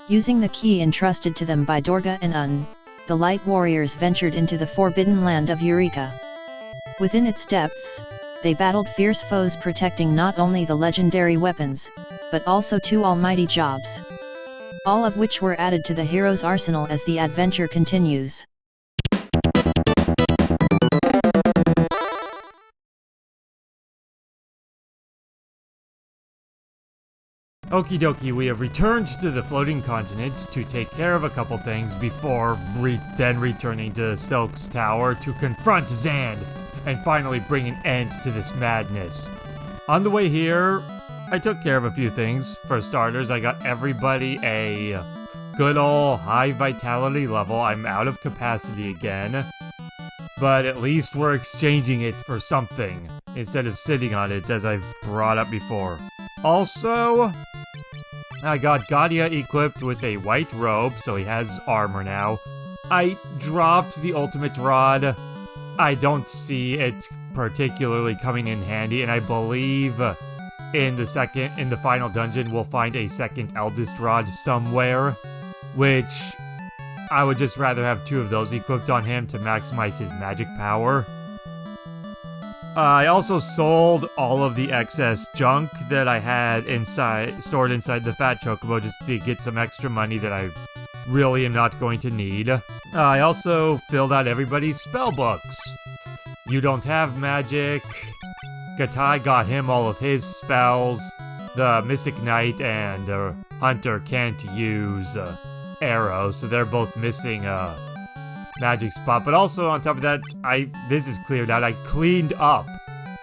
Using the key entrusted to them by Dorga and Un, the light warriors ventured into the forbidden land of Eureka. Within its depths, they battled fierce foes protecting not only the legendary weapons, but also 2 almighty jobs. All of which were added to the hero's arsenal as the adventure continues. Okie dokie, we have returned to the floating continent to take care of a couple things before then returning to Silk's tower to confront Zand and finally bring an end to this madness. On the way here, I took care of a few things. For starters, I got everybody a good ol' high vitality level. I'm out of capacity again, but at least we're exchanging it for something instead of sitting on it as I've brought up before. Also, I got Gadia equipped with a white robe, so he has armor now. I dropped the ultimate rod. I don't see it particularly coming in handy, and I believe in the final dungeon we'll find a second eldest rod somewhere, which I would just rather have 2 of those equipped on him to maximize his magic power. I also sold all of the excess junk that I had stored inside the Fat Chocobo just to get some extra money that I really am not going to need. I also filled out everybody's spell books. You don't have magic. Gatai got him all of his spells. The Mystic Knight and Hunter can't use arrows, so they're both missing magic spot. But also on top of that, this is cleared out. I cleaned up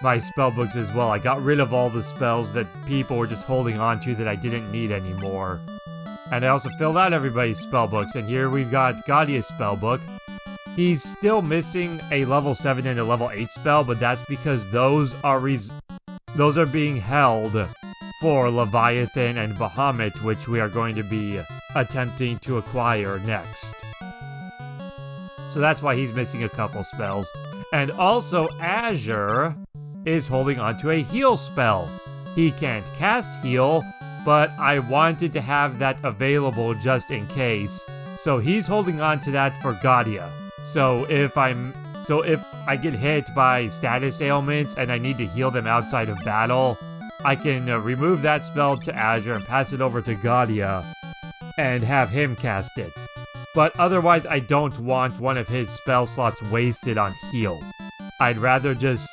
my spell books as well. I got rid of all the spells that people were just holding on to that I didn't need anymore. And I also filled out everybody's spell books, and here we've got Gadia's spell book. He's still missing a level 7 and a level 8 spell, but that's because those are being held for Leviathan and Bahamut, which we are going to be attempting to acquire next. So that's why he's missing a couple spells. And also, Azure is holding onto a heal spell. He can't cast heal, but I wanted to have that available just in case. So he's holding on to that for Gadia. So if I get hit by status ailments and I need to heal them outside of battle, I can remove that spell to Azure and pass it over to Gadia and have him cast it. But otherwise, I don't want one of his spell slots wasted on heal. I'd rather just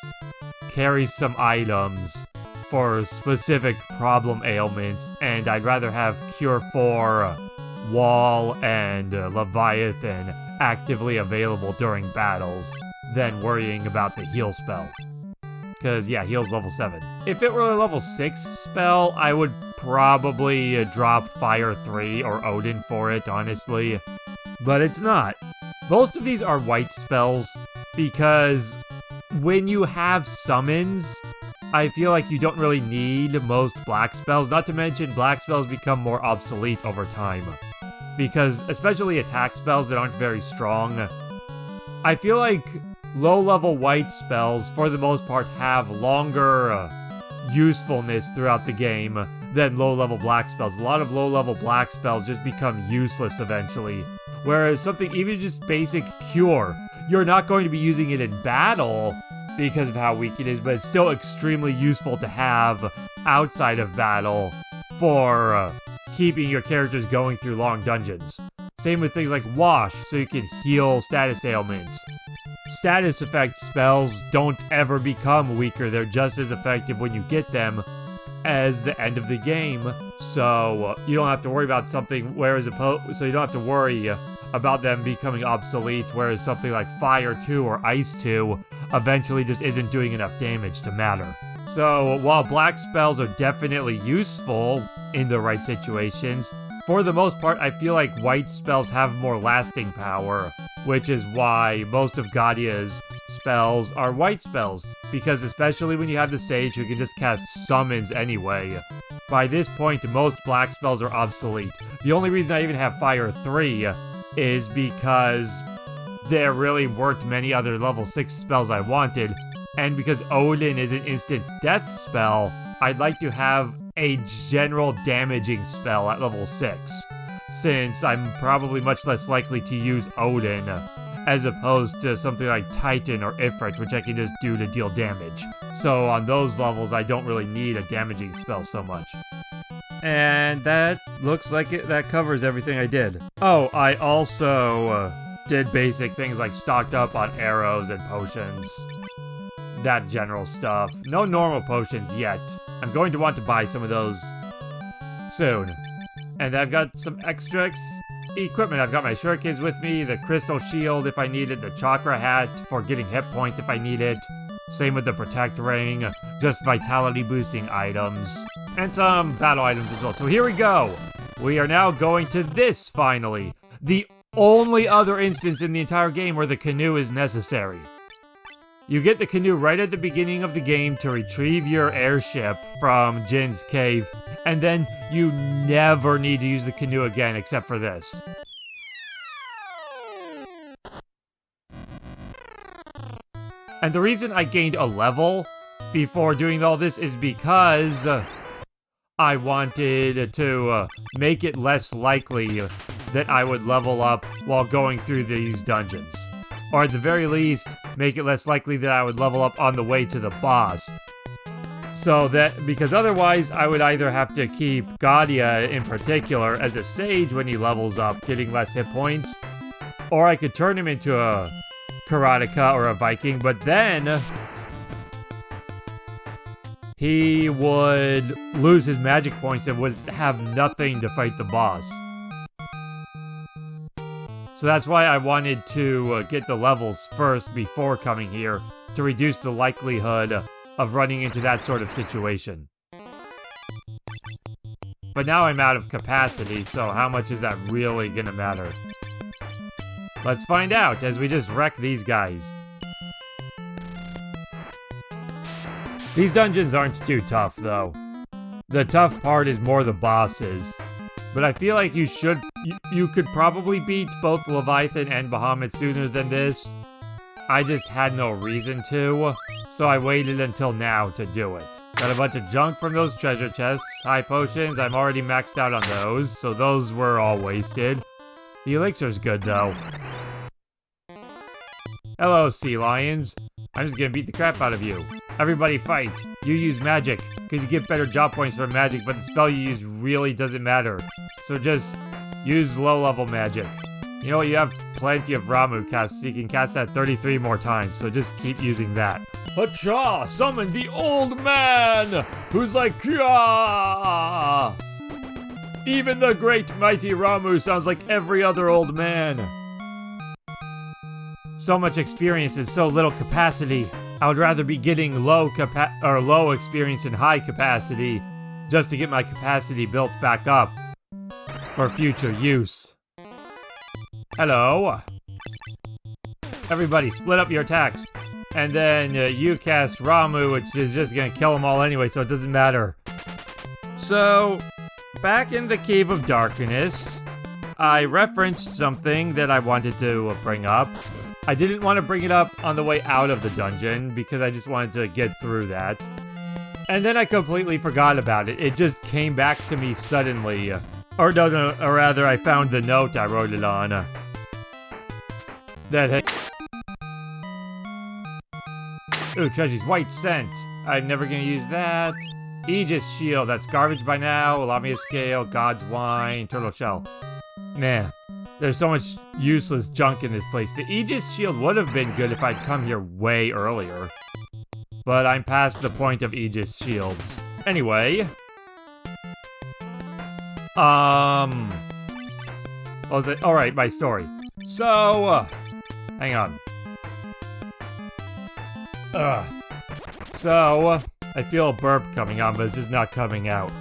carry some items for specific problem ailments, and I'd rather have Cure for Wall and Leviathan actively available during battles than worrying about the heal spell. Because, yeah, heal's level 7. If it were a level 6 spell, I would probably drop Fire 3 or Odin for it, honestly. But it's not. Most of these are white spells, because when you have summons, I feel like you don't really need most black spells. Not to mention, black spells become more obsolete over time. Because, especially attack spells that aren't very strong, I feel like low-level white spells, for the most part, have longer usefulness throughout the game than low-level black spells. A lot of low-level black spells just become useless eventually. Whereas something, even just basic Cure, you're not going to be using it in battle because of how weak it is, but it's still extremely useful to have outside of battle for keeping your characters going through long dungeons. Same with things like Wash, so you can heal status ailments. Status effect spells don't ever become weaker, they're just as effective when you get them as the end of the game, so you don't have to worry about something, so you don't have to worry about them becoming obsolete, whereas something like Fire 2 or Ice 2 eventually just isn't doing enough damage to matter. So while black spells are definitely useful in the right situations, for the most part I feel like white spells have more lasting power, which is why most of Gadia's spells are white spells, because especially when you have the Sage who can just cast summons anyway, by this point most black spells are obsolete. The only reason I even have Fire 3 is because there really weren't many other level 6 spells I wanted, and because Odin is an instant death spell, I'd like to have a general damaging spell at level 6. since I'm probably much less likely to use Odin, as opposed to something like Titan or Ifrit, which I can just do to deal damage. So on those levels, I don't really need a damaging spell so much. And that looks like that covers everything I did. Oh, I also did basic things like stocked up on arrows and potions. That general stuff. No normal potions yet. I'm going to want to buy some of those soon. And I've got some extra equipment. I've got my shurikens with me, the crystal shield if I need it, the chakra hat for getting hit points if I need it. Same with the protect ring, just vitality boosting items. And some battle items as well. So here we go. We are now going to this, finally. The only other instance in the entire game where the canoe is necessary. You get the canoe right at the beginning of the game to retrieve your airship from Jin's cave, and then you never need to use the canoe again except for this. And the reason I gained a level before doing all this is because I wanted to make it less likely that I would level up while going through these dungeons. Or at the very least, make it less likely that I would level up on the way to the boss. So that, because otherwise I would either have to keep Gadia in particular as a sage when he levels up, getting less hit points, or I could turn him into a Karateka or a Viking, but then he would lose his magic points and would have nothing to fight the boss. So that's why I wanted to get the levels first before coming here, to reduce the likelihood of running into that sort of situation. But now I'm out of capacity, so how much is that really gonna matter? Let's find out as we just wreck these guys. These dungeons aren't too tough, though. The tough part is more the bosses. But I feel like you could probably beat both Leviathan and Bahamut sooner than this. I just had no reason to, so I waited until now to do it. Got a bunch of junk from those treasure chests. High potions, I'm already maxed out on those, so those were all wasted. The elixir's good, though. Hello, sea lions. I'm just gonna beat the crap out of you. Everybody fight. You use magic, because you get better job points for magic, but the spell you use really doesn't matter. So just use low-level magic. You know what, you have plenty of Ramu casts, so you can cast that 33 more times, so just keep using that. Hacha! Summon the old man! Who's like, Kya! Even the great mighty Ramu sounds like every other old man. So much experience and so little capacity. I would rather be getting low experience and high capacity just to get my capacity built back up for future use. Hello. Everybody split up your attacks. And then you cast Ramu, which is just gonna kill them all anyway, so it doesn't matter. So, back in the Cave of Darkness, I referenced something that I wanted to bring up. I didn't want to bring it up on the way out of the dungeon, because I just wanted to get through that. And then I completely forgot about it. It just came back to me suddenly. Or rather, I found the note I wrote it on. Ooh, Treasure's white scent. I'm never gonna use that. Aegis shield, that's garbage by now. Lamia scale, God's wine, turtle shell. Man, there's so much useless junk in this place. The Aegis shield would have been good if I'd come here way earlier. But I'm past the point of Aegis shields. Anyway. What was it? Alright, my story. So, hang on. So, I feel a burp coming on, but it's just not coming out.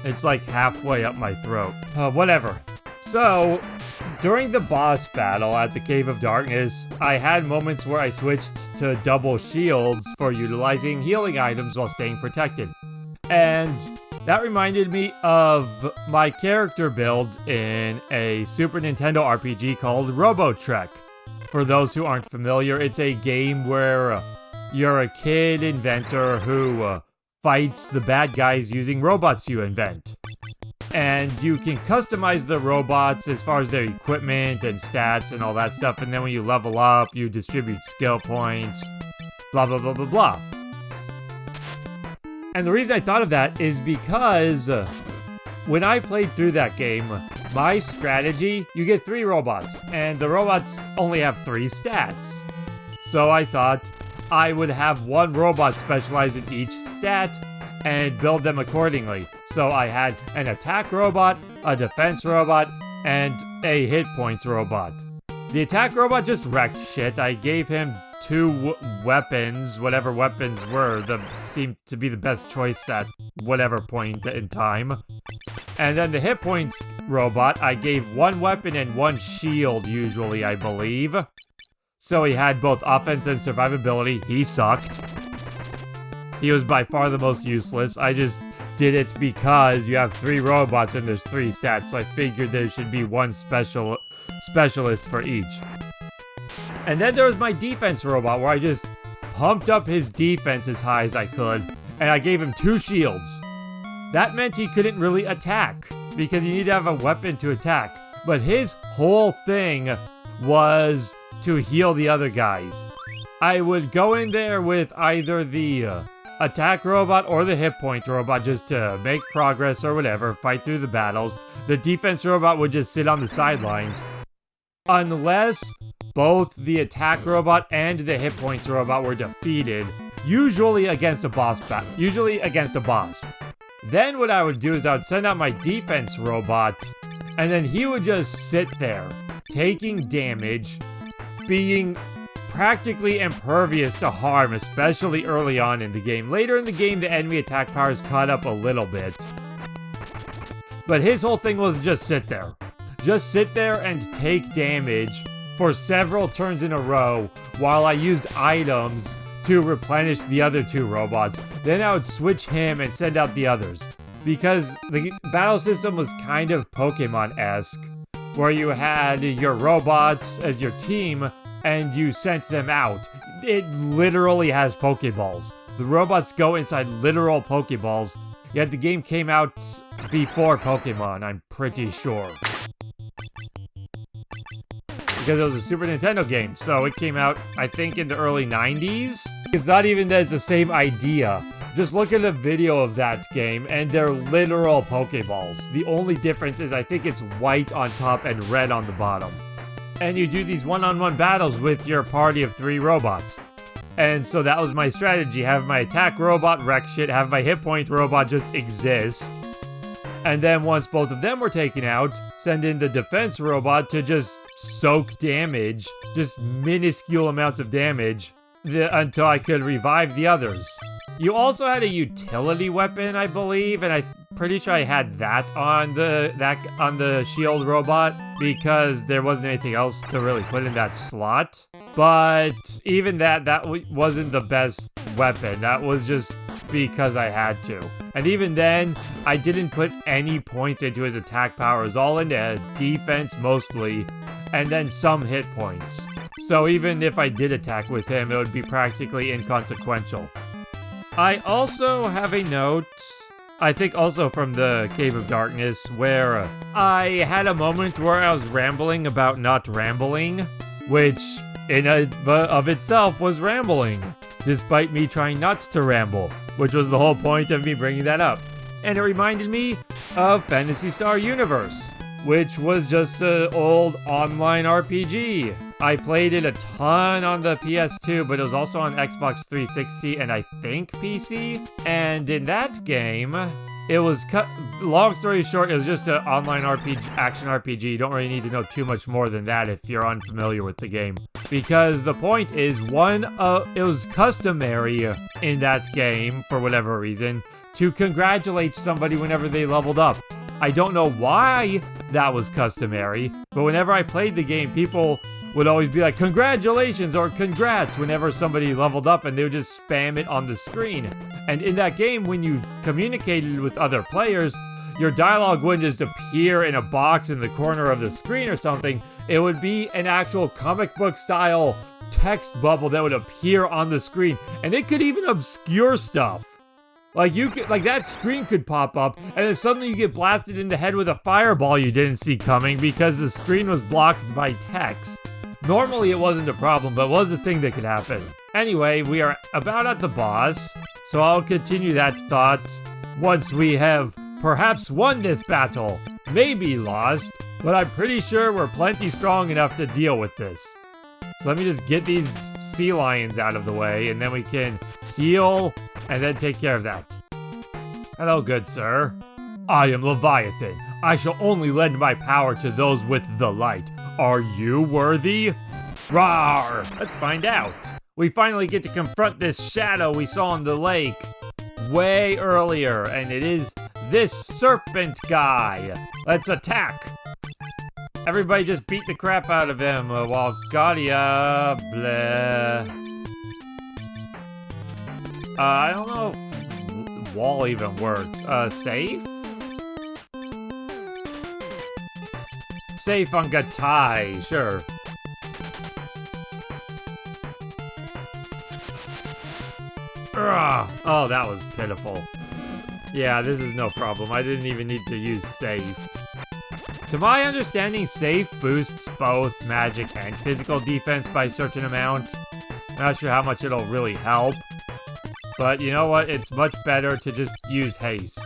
It's like halfway up my throat. Whatever. So, during the boss battle at the Cave of Darkness, I had moments where I switched to double shields for utilizing healing items while staying protected. And that reminded me of my character build in a Super Nintendo RPG called Robotrek. For those who aren't familiar, it's a game where you're a kid inventor who fights the bad guys using robots you invent. And you can customize the robots as far as their equipment and stats and all that stuff, and then when you level up, you distribute skill points, blah blah blah blah blah. And the reason I thought of that is because when I played through that game, my strategy, you get 3 robots, and the robots only have 3 stats. So I thought I would have one robot specialize in each stat and build them accordingly. So I had an attack robot, a defense robot, and a hit points robot. The attack robot just wrecked shit. I gave him 2 weapons, whatever weapons were, that seemed to be the best choice at whatever point in time. And then the hit points robot, I gave 1 weapon and 1 shield, usually, I believe. So he had both offense and survivability. He sucked. He was by far the most useless. I just did it because you have 3 robots and there's 3 stats, so I figured there should be 1 specialist for each. And then there was my defense robot, where I just pumped up his defense as high as I could, and I gave him 2 shields. That meant he couldn't really attack, because you need to have a weapon to attack. But his whole thing was to heal the other guys. I would go in there with either the attack robot or the hit point robot just to make progress or whatever, fight through the battles. The defense robot would just sit on the sidelines. Unless both the attack robot and the hit points robot were defeated, usually against a boss. Then what I would do is I would send out my defense robot, and then he would just sit there, taking damage, being practically impervious to harm, especially early on in the game. Later in the game, the enemy attack powers caught up a little bit. But his whole thing was just sit there. Just sit there and take damage for several turns in a row while I used items to replenish the other 2 robots. Then I would switch him and send out the others. Because the battle system was kind of Pokemon-esque, where you had your robots as your team, and you sent them out. It literally has Pokeballs. The robots go inside literal Pokeballs, yet the game came out before Pokemon, I'm pretty sure. Because it was a Super Nintendo game, so it came out, I think, in the early 90s? It's not even that it's the same idea. Just look at a video of that game, and they're literal Pokeballs. The only difference is I think it's white on top and red on the bottom. And you do these one-on-one battles with your party of 3 robots. And so that was my strategy. Have my attack robot wreck shit, have my hit point robot just exist. And then once both of them were taken out, send in the defense robot to just soak damage, just minuscule amounts of damage, until I could revive the others. You also had a utility weapon, I believe, and I'm pretty sure I had that on the shield robot, because there wasn't anything else to really put in that slot. But even that wasn't the best weapon. That was just because I had to. And even then, I didn't put any points into his attack powers, all into defense mostly, and then some hit points. So even if I did attack with him, it would be practically inconsequential. I also have a note, I think also from the Cave of Darkness, where I had a moment where I was rambling about not rambling, which in of itself was rambling, despite me trying not to ramble, which was the whole point of me bringing that up. And it reminded me of Phantasy Star Universe, which was just an old online RPG. I played it a ton on the PS2, but it was also on Xbox 360 and I think PC. And in that game, it was long story short, it was just an online action RPG. You don't really need to know too much more than that if you're unfamiliar with the game. Because the point is, it was customary in that game, for whatever reason, to congratulate somebody whenever they leveled up. I don't know why that was customary, but whenever I played the game, people would always be like, congratulations or congrats whenever somebody leveled up, and they would just spam it on the screen. And in that game, when you communicated with other players, your dialogue wouldn't just appear in a box in the corner of the screen or something. It would be an actual comic book style text bubble that would appear on the screen, and it could even obscure stuff. Like that screen could pop up, and then suddenly you get blasted in the head with a fireball you didn't see coming because the screen was blocked by text. Normally it wasn't a problem, but it was a thing that could happen. Anyway, we are about at the boss, so I'll continue that thought once we have perhaps won this battle. Maybe lost, but I'm pretty sure we're plenty strong enough to deal with this. So let me just get these sea lions out of the way, and then we can heal and then take care of that. Hello, good sir. I am Leviathan. I shall only lend my power to those with the light. Are you worthy? Rawr! Let's find out. We finally get to confront this shadow we saw in the lake way earlier, and it is this Serpent guy. Let's attack. Everybody just beat the crap out of him while Gadia, bleh. I don't know if wall even works. Safe? Safe on Gatai, sure. Ugh. Oh, that was pitiful. Yeah, this is no problem. I didn't even need to use safe. To my understanding, safe boosts both magic and physical defense by a certain amount. Not sure how much it'll really help. But you know what? It's much better to just use haste.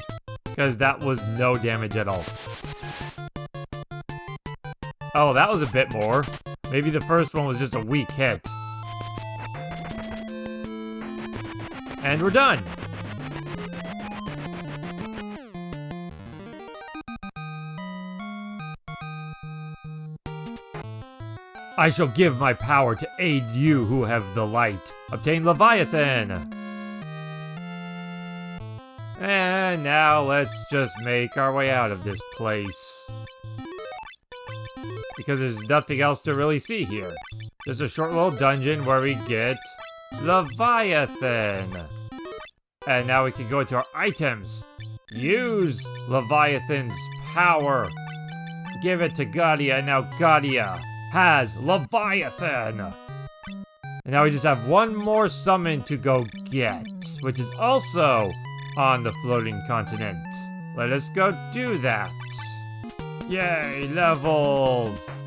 Because that was no damage at all. Oh, that was a bit more. Maybe the first one was just a weak hit. And we're done. I shall give my power to aid you who have the light. Obtain Leviathan. And now let's just make our way out of this place. Because there's nothing else to really see here. Just a short little dungeon where we get Leviathan. And now we can go into our items. Use Leviathan's power. Give it to Gadia, and now Gadia has Leviathan. And now we just have one more summon to go get, which is also on the floating continent. Let us go do that. Yay, levels!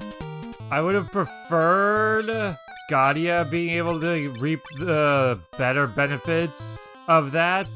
I would have preferred Gadia being able to reap the better benefits of that,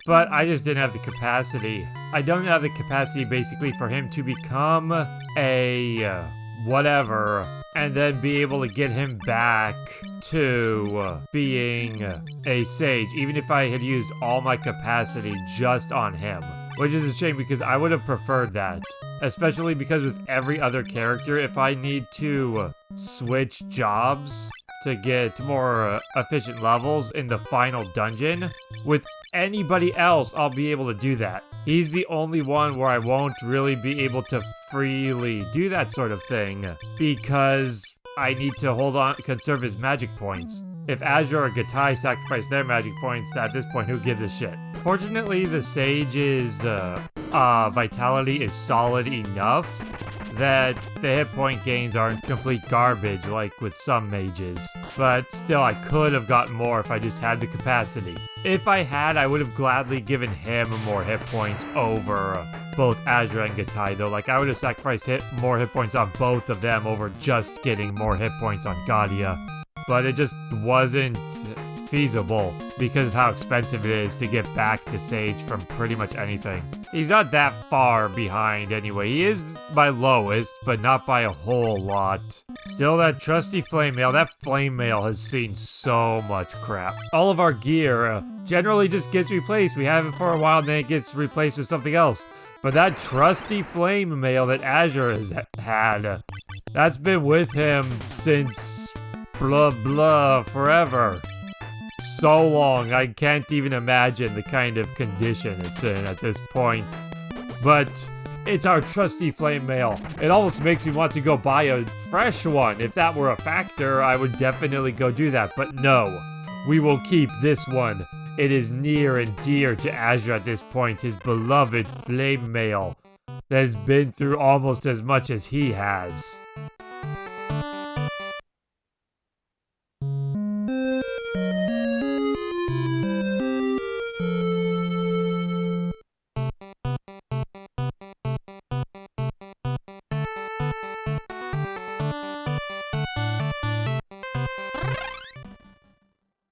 but I just didn't have the capacity. I don't have the capacity basically for him to become a whatever, and then be able to get him back to being a sage, even if I had used all my capacity just on him. Which is a shame because I would have preferred that. Especially because with every other character, if I need to switch jobs to get more efficient levels in the final dungeon, with anybody else, I'll be able to do that. He's the only one where I won't really be able to freely do that sort of thing because I need to hold on, conserve his magic points. If Azure or Gatai sacrifice their magic points, at this point, who gives a shit? Fortunately, the Sage's vitality is solid enough that the hit point gains aren't complete garbage like with some mages. But still, I could have gotten more if I just had the capacity. If I had, I would have gladly given him more hit points over both Azure and Gatai, though. Like, I would have sacrificed more hit points on both of them over just getting more hit points on Gadia. But it just wasn't feasible because of how expensive it is to get back to Sage from pretty much anything. He's not that far behind anyway. He is my lowest, but not by a whole lot. Still, that trusty flame mail. That flame mail has seen so much crap. All of our gear generally just gets replaced. We have it for a while, and then it gets replaced with something else. But that trusty flame mail that Azure has had, that's been with him since blah blah forever. So long, I can't even imagine the kind of condition it's in at this point. But it's our trusty flame mail. It almost makes me want to go buy a fresh one. If that were a factor, I would definitely go do that. But no, we will keep this one. It is near and dear to Azure at this point, his beloved flame mail that has been through almost as much as he has.